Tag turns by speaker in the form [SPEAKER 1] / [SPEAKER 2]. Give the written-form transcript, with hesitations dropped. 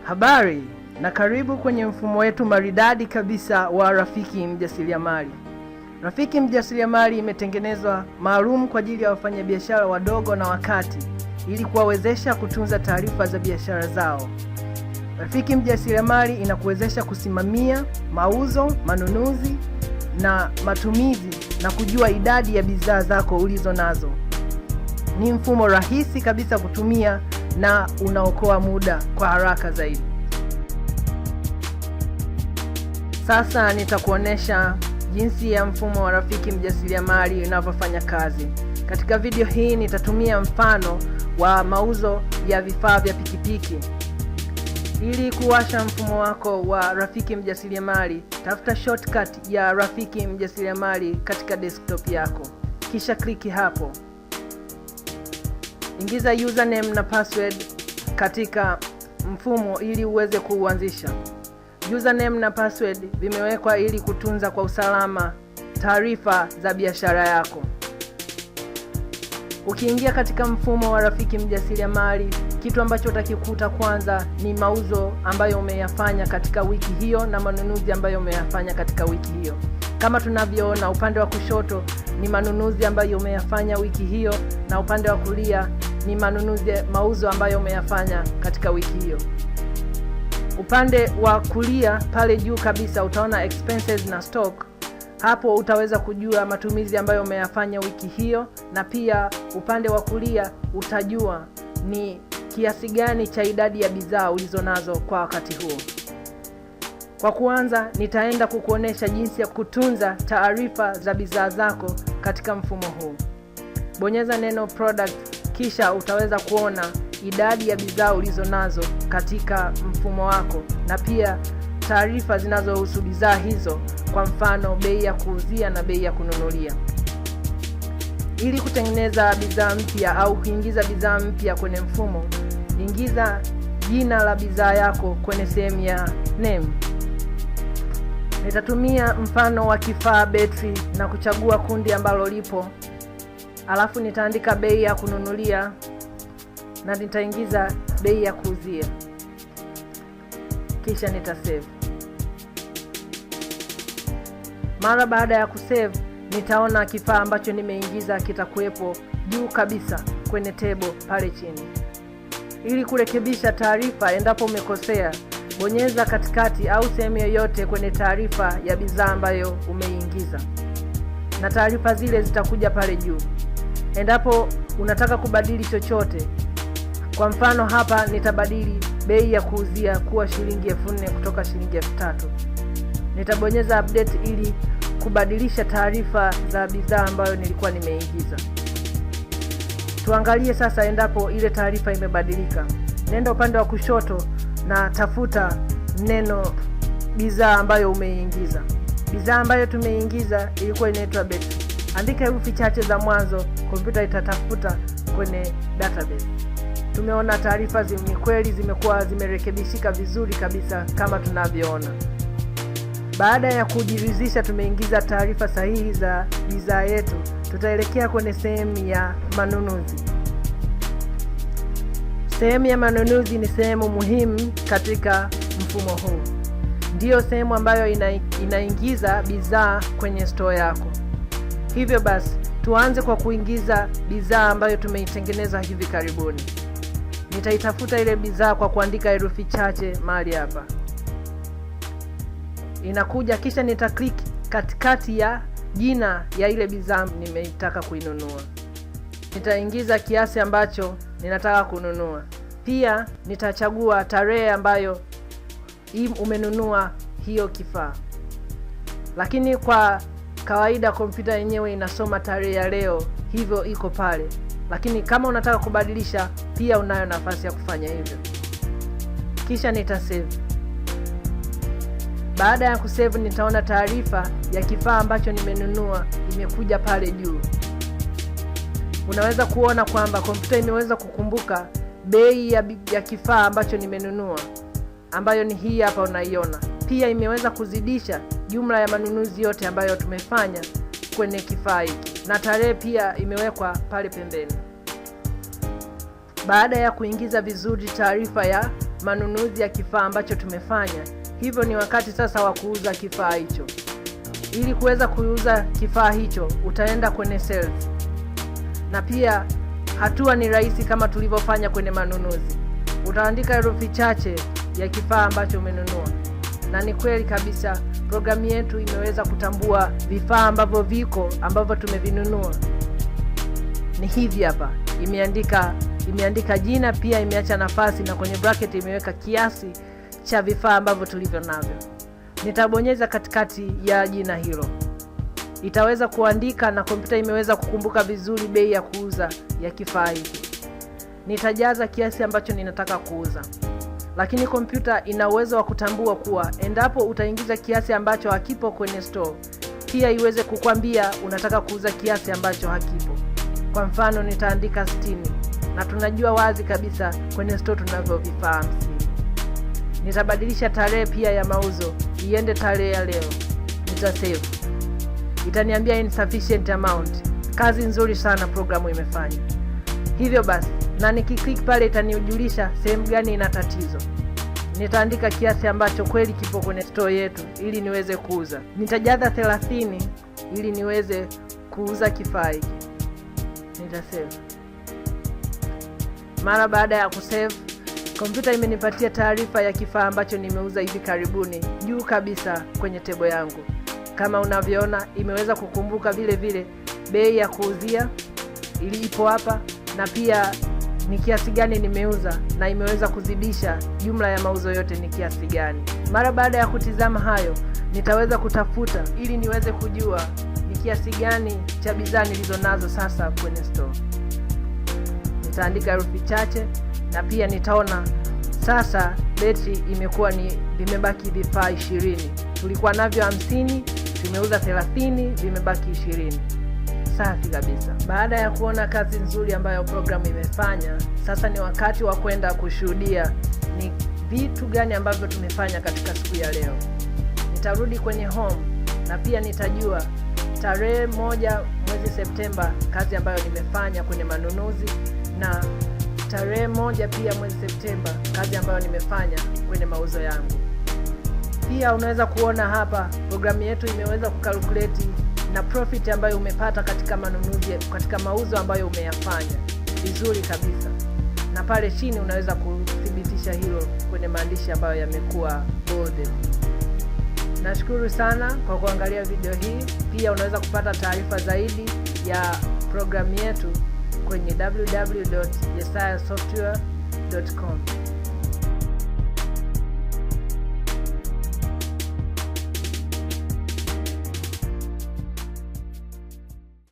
[SPEAKER 1] Habari na karibu kwenye mfumo wetu maridadi kabisa wa Rafiki Mjasiriamali. Rafiki Mjasiriamali imetengenezwa maalum kwa ajili ya wafanyabiashara wadogo na wakati ili kuwawezesha kutunza taarifa za biashara zao. Rafiki Mjasiriamali inakuwezesha kusimamia mauzo, manunuzi na matumizi na kujua idadi ya bidhaa zako ulizo nazo. Ni mfumo rahisi kabisa kutumia na unaokoa muda kwa haraka zaidi. Sasa nitakuonesha jinsi ya mfumo wa Rafiki Mjasiriamali unavyofanya kazi. Katika video hii nitatumia mfano wa mauzo ya vifaa vya pikipiki. Ili kuwasha mfumo wako wa Rafiki Mjasiriamali, tafuta shortcut ya Rafiki Mjasiriamali katika desktop yako. Kisha kliki hapo. Ingiza username na password katika mfumo ili uweze kuuanzisha. Username na password vimewekwa ili kutunza kwa usalama taarifa za biashara yako. Ukiingia katika mfumo wa Rafiki Mjasiriamali, kitu ambacho utakikuta kwanza ni mauzo ambayo umeyafanya katika wiki hiyo na manunuzi ambayo umeyafanya katika wiki hiyo. Kama tunavyoona, upande wa kushoto ni manunuzi ambayo umeyafanya wiki hiyo na upande wa kulia ni mauzo ambayo umeyafanya katika wiki hiyo. Upande wa kulia pale juu kabisa utaona expenses na stock. Hapo utaweza kujua matumizi ambayo umeyafanya wiki hiyo, na pia upande wa kulia utajua ni kiasi gani cha idadi ya bidhaa ulizonazo kwa wakati huo. Kwa kuanza, nitaenda kukuonesha jinsi ya kutunza taarifa za bidhaa zako katika mfumo huu. Bonyeza neno product, kisha utaweza kuona idadi ya bidhaa ulizonazo katika mfumo wako na pia taarifa zinazohusu bidhaa hizo, kwa mfano bei ya kuuzia na bei ya kununulia. Ili kutengeneza bidhaa mpya au kuingiza bidhaa mpya kwenye mfumo, ingiza jina la bidhaa yako kwenye sehemu ya name. Nitatumia mfano wa kifaa betri na kuchagua kundi ambalo lipo. Alafu nitaandika bei ya kununulia na nitaingiza bei ya kuuzia. Kisha nitasave. Mara baada ya kusave, nitaona kifaa ambacho nimeingiza kitakuwepo juu kabisa kwenye table pale chini. Ili kurekebisha taarifa endapo umekosea, bonyeza katikati au sehemu yoyote kwenye taarifa ya bidhaa ambayo umeingiza, na taarifa zile zitakuja pale juu. Endapo unataka kubadili chochote, kwa mfano hapa nitabadili bei ya kuuzia kuwa shilingi 4,000 kutoka shilingi 3,000. Nitabonyeza update ili kubadilisha taarifa za bidhaa ambayo nilikuwa nimeingiza. Tuangalie sasa endapo ile taarifa imebadilika. Nenda upande wa kushoto na tafuta neno bidhaa ambayo umeingiza. Bidhaa ambayo tumeingiza ilikuwa inaitwa betri. Andika herufi chache za mwanzo, kompyuta itatafuta kwenye database. Tumeona taarifa ni kweli zimekuwa zimerekebishika vizuri kabisa kama tunavyoona. Baada ya kujiridhisha tumeingiza taarifa sahihi za bidhaa yetu, tutaelekea kwenye sehemu ya manunuzi. Sehemu ya manunuzi ni sehemu muhimu katika mfumo huu. Ndiyo sehemu ambayo inaingiza bidhaa kwenye store yako. Hivyo basi, tuanze kwa kuingiza bidhaa ambayo tumeitengeneza hivi karibuni. Nitaitafuta ile bidhaa kwa kuandika herufi chache mahali hapa. Inakuja, kisha nitaklik katikati ya jina ya ile bidhaa nimeitaka kuinunua. Nitaingiza kiasi ambacho ninataka kununua. Pia nitachagua tarehe ambayo umenunua hiyo kifaa. Lakini kwa kawaida kompyuta yenyewe inasoma tarehe ya leo, hivyo iko pale. Lakini kama unataka kubadilisha, pia unayo nafasi ya kufanya hivyo. Kisha nitasave. Baada ya kusave, nitaona taarifa ya kifaa ambacho nimenunua imekuja pale juu. Unaweza kuona kwamba kompyuta imeweza kukumbuka bei ya kifaa ambacho nimenunua, ambayo ni hii hapa unaiona. Pia imeweza kuzidisha jumla ya manunuzi yote ambayo tumefanya kwenye kifaa hiki, na tarehe pia imewekwa pale pembeni. Baada ya kuingiza vizuri taarifa ya manunuzi ya kifaa ambacho tumefanya. Hivyo ni wakati sasa wa kuuza kifaa hicho. Ili kuweza kuuza kifaa hicho, utaenda kwenye sales. Na pia hatua ni rahisi kama tulivyofanya kwenye manunuzi. Utaandika herufi chache ya kifaa ambacho umenunua. Na ni kweli kabisa programu yetu imeweza kutambua vifaa ambavyo tumevinunua. Ni hivi hapa. Imeandika jina, pia imeacha nafasi, na kwenye bracket imeweka kiasi cha vifaa ambavyo tulivyo navyo. Nitabonyeza katikati ya jina hilo. Itaweza kuandika na kompyuta imeweza kukumbuka vizuri bei ya kuuza ya kifaa hiki. Nitajaza kiasi ambacho ninataka kuuza. Lakini kompyuta ina uwezo wa kutambua kuwa endapo utaingiza kiasi ambacho hakipo kwenye store, pia iweze kukwambia unataka kuuza kiasi ambacho hakipo. Kwa mfano nitaandika 60, na tunajua wazi kabisa kwenye store tunavyo vifaa 50. Nitabadilisha tarehe pia ya mauzo iende tarehe ya leo. Nitasave. Itaniambia insufficient amount. Kazi nzuri sana programu imefanya. Hivyo basi, na nikiklik pale itanijulisha sehemu gani ina tatizo. Nitaandika kiasi ambacho kweli kipo kwenye store yetu ili niweze kuuza. Nitajaza 30 ili niweze kuuza kifaa hiki. Nitasave. Mara baada ya kusave, kompyuta imenipatia taarifa ya kifaa ambacho nimeuza hivi karibuni juu kabisa kwenye tebo yangu. Kama unavyoona, imeweza kukumbuka vile vile bei ya kuuzia ili ipo hapa, na pia ni kiasi gani nimeuza, na imeweza kuzidisha jumla ya mauzo yote ni kiasi gani. Mara baada ya kutizama hayo, nitaweza kutafuta ili niweze kujua ni kiasi gani cha bidhaa nilizo nazo sasa kwenye store. Nitaandika herufi chache, na pia nitaona sasa betri vimebaki vifaa 20. Tulikuwa navyo 50, tumeuza 30, vimebaki 20. Safi kabisa. Baada ya kuona kazi nzuri ambayo programu imefanya, sasa ni wakati wa kwenda kushuhudia ni vitu gani ambavyo tumefanya katika siku ya leo. Nitarudi kwenye home, na pia nitajua tarehe 1 mwezi Septemba kazi ambayo nimefanya kwenye manunuzi, na tarehe 1 pia mwezi Septemba kazi ambayo nimefanya kwenye mauzo yangu. Pia unaweza kuona hapa programu yetu imeweza kukalkuleti na profit ambayo umepata katika manunuzi, katika mauzo ambayo umeyafanya vizuri kabisa. Na pale chini unaweza kuthibitisha hilo kwenye maandishi ambayo yamekuwa bolded. Nashukuru sana kwa kuangalia video hii. Pia unaweza kupata taarifa zaidi ya programu yetu kwenye www.yesayasoftware.com.